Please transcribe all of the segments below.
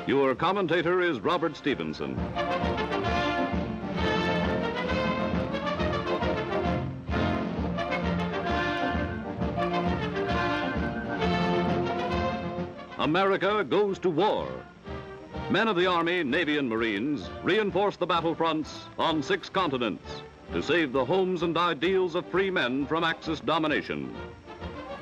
Your commentator is Robert Stevenson. America goes to war. Men of the Army, Navy, and Marines reinforce the battlefronts on 6 continents to save the homes and ideals of free men from Axis domination.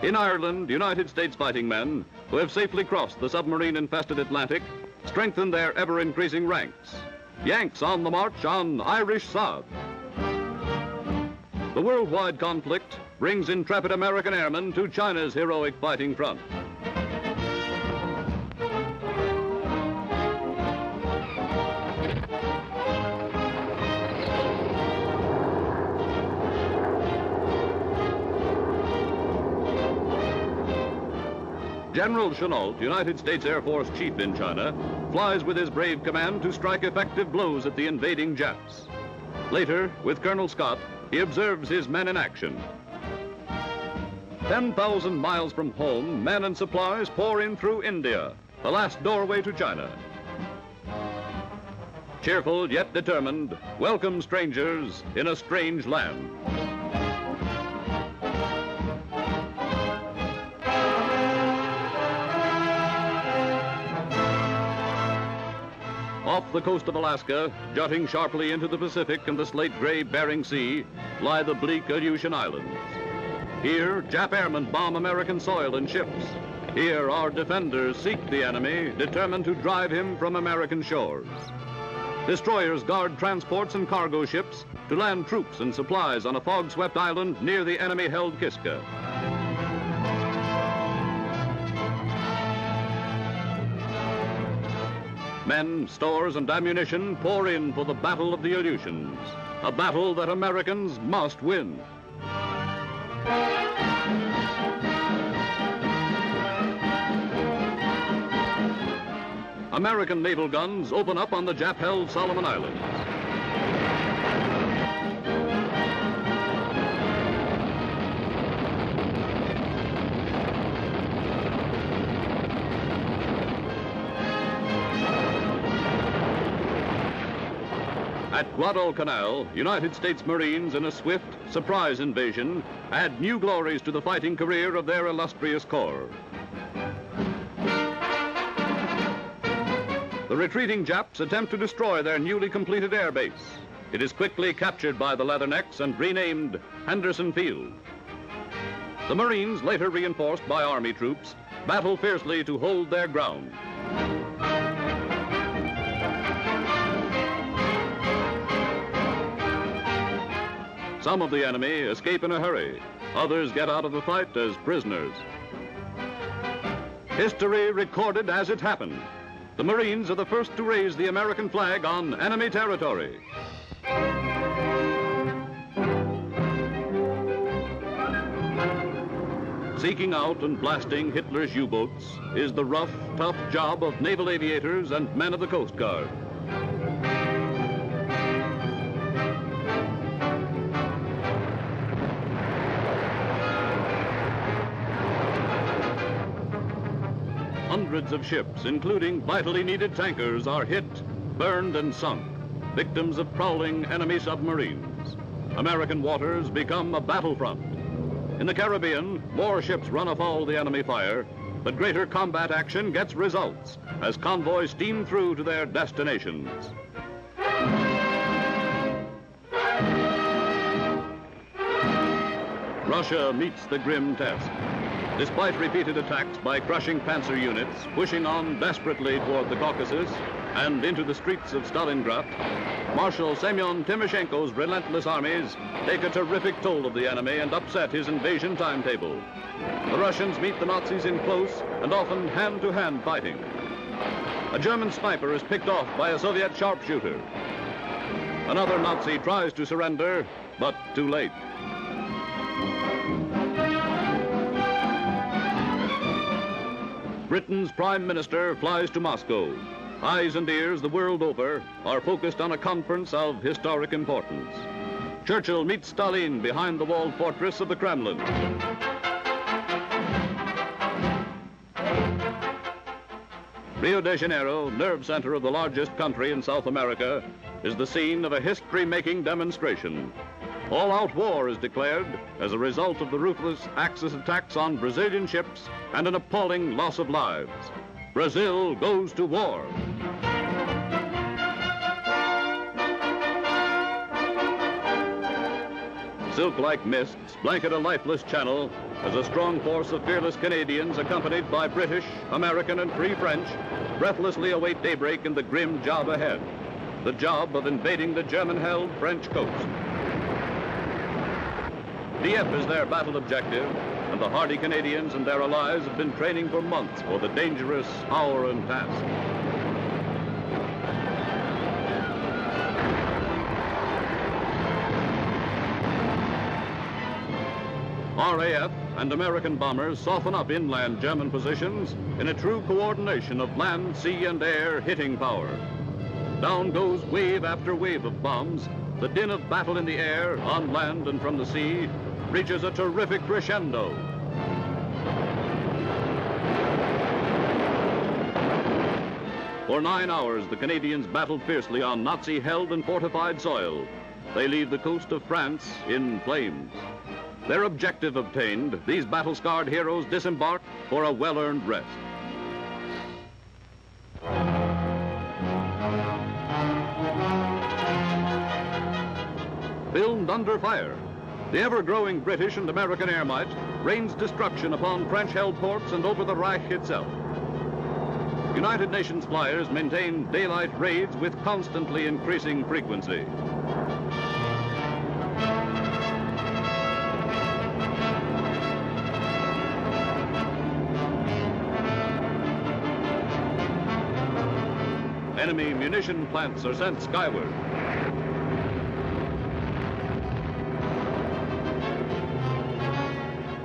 In Ireland, United States fighting men who have safely crossed the submarine-infested Atlantic strengthen their ever-increasing ranks. Yanks on the march on Irish sod. The worldwide conflict brings intrepid American airmen to China's heroic fighting front. General Chennault, United States Air Force chief in China, flies with his brave command to strike effective blows at the invading Japs. Later, with Colonel Scott, he observes his men in action. 10,000 miles from home, men and supplies pour in through India, the last doorway to China. Cheerful yet determined, welcome strangers in a strange land. Off the coast of Alaska, jutting sharply into the Pacific and the slate-gray Bering Sea, lie the bleak Aleutian Islands. Here, Jap airmen bomb American soil and ships. Here, our defenders seek the enemy, determined to drive him from American shores. Destroyers guard transports and cargo ships to land troops and supplies on a fog-swept island near the enemy-held Kiska. Men, stores, and ammunition pour in for the Battle of the Aleutians, a battle that Americans must win. American naval guns open up on the Jap-held Solomon Islands. At Guadalcanal, United States Marines in a swift, surprise invasion add new glories to the fighting career of their illustrious corps. The retreating Japs attempt to destroy their newly completed air base. It is quickly captured by the Leathernecks and renamed Henderson Field. The Marines, later reinforced by Army troops, battle fiercely to hold their ground. Some of the enemy escape in a hurry. Others get out of the fight as prisoners. History recorded as it happened. The Marines are the first to raise the American flag on enemy territory. Seeking out and blasting Hitler's U-boats is the rough, tough job of naval aviators and men of the Coast Guard. Hundreds of ships, including vitally needed tankers, are hit, burned, and sunk, victims of prowling enemy submarines. American waters become a battlefront. In the Caribbean, more ships run afoul the enemy fire, but greater combat action gets results as convoys steam through to their destinations. Russia meets the grim test. Despite repeated attacks by crushing panzer units pushing on desperately toward the Caucasus and into the streets of Stalingrad, Marshal Semyon Timoshenko's relentless armies take a terrific toll of the enemy and upset his invasion timetable. The Russians meet the Nazis in close and often hand-to-hand fighting. A German sniper is picked off by a Soviet sharpshooter. Another Nazi tries to surrender, but too late. Britain's Prime Minister flies to Moscow. Eyes and ears the world over are focused on a conference of historic importance. Churchill meets Stalin behind the walled fortress of the Kremlin. Rio de Janeiro, nerve center of the largest country in South America, is the scene of a history-making demonstration. All-out war is declared as a result of the ruthless Axis attacks on Brazilian ships and an appalling loss of lives. Brazil goes to war. Silk-like mists blanket a lifeless channel as a strong force of fearless Canadians, accompanied by British, American, and Free French, breathlessly await daybreak in the grim job ahead, the job of invading the German-held French coast. Dieppe is their battle objective, and the hardy Canadians and their allies have been training for months for the dangerous hour and task. RAF and American bombers soften up inland German positions in a true coordination of land, sea, and air hitting power. Down goes wave after wave of bombs. The din of battle in the air, on land, and from the sea reaches a terrific crescendo. For 9 hours, the Canadians battled fiercely on Nazi-held and fortified soil. They leave the coast of France in flames. Their objective obtained, these battle-scarred heroes disembark for a well-earned rest. Filmed under fire, the ever-growing British and American air might rains destruction upon French-held ports and over the Reich itself. United Nations flyers maintain daylight raids with constantly increasing frequency. Enemy munition plants are sent skyward.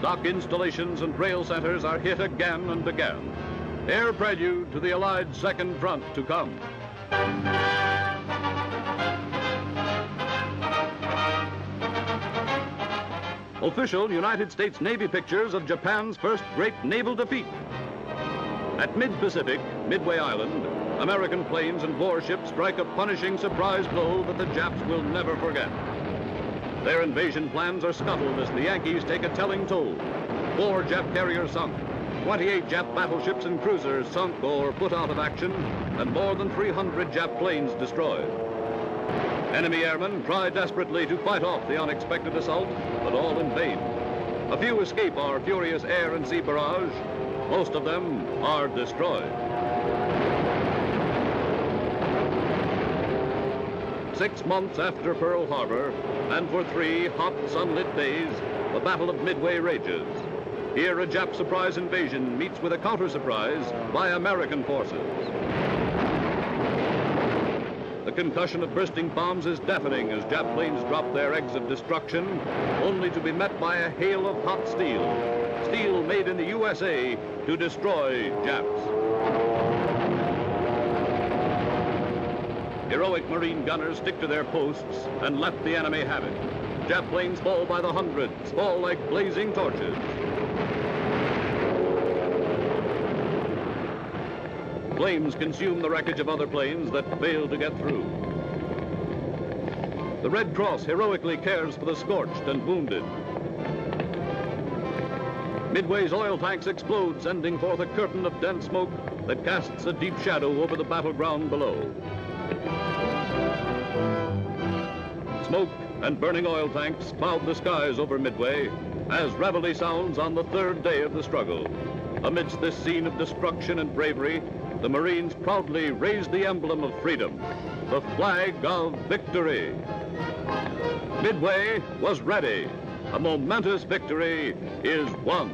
Dock installations and rail centers are hit again and again. Air prelude to the Allied Second Front to come. Official United States Navy pictures of Japan's first great naval defeat. At mid-Pacific, Midway Island, American planes and warships strike a punishing surprise blow that the Japs will never forget. Their invasion plans are scuttled as the Yankees take a telling toll. 4 Jap carriers sunk, 28 Jap battleships and cruisers sunk or put out of action, and more than 300 Jap planes destroyed. Enemy airmen try desperately to fight off the unexpected assault, but all in vain. A few escape our furious air and sea barrage. Most of them are destroyed. 6 months after Pearl Harbor, and for 3 hot, sunlit days, the Battle of Midway rages. Here, a Jap surprise invasion meets with a counter-surprise by American forces. The concussion of bursting bombs is deafening as Jap planes drop their eggs of destruction, only to be met by a hail of hot steel. Steel made in the USA to destroy Japs. Heroic Marine gunners stick to their posts and let the enemy have it. Jap planes fall by the hundreds, fall like blazing torches. Flames consume the wreckage of other planes that fail to get through. The Red Cross heroically cares for the scorched and wounded. Midway's oil tanks explode, sending forth a curtain of dense smoke that casts a deep shadow over the battleground below. Smoke and burning oil tanks cloud the skies over Midway as reveille sounds on the 3rd day of the struggle. Amidst this scene of destruction and bravery, the Marines proudly raise the emblem of freedom, the flag of victory. Midway was ready. A momentous victory is won.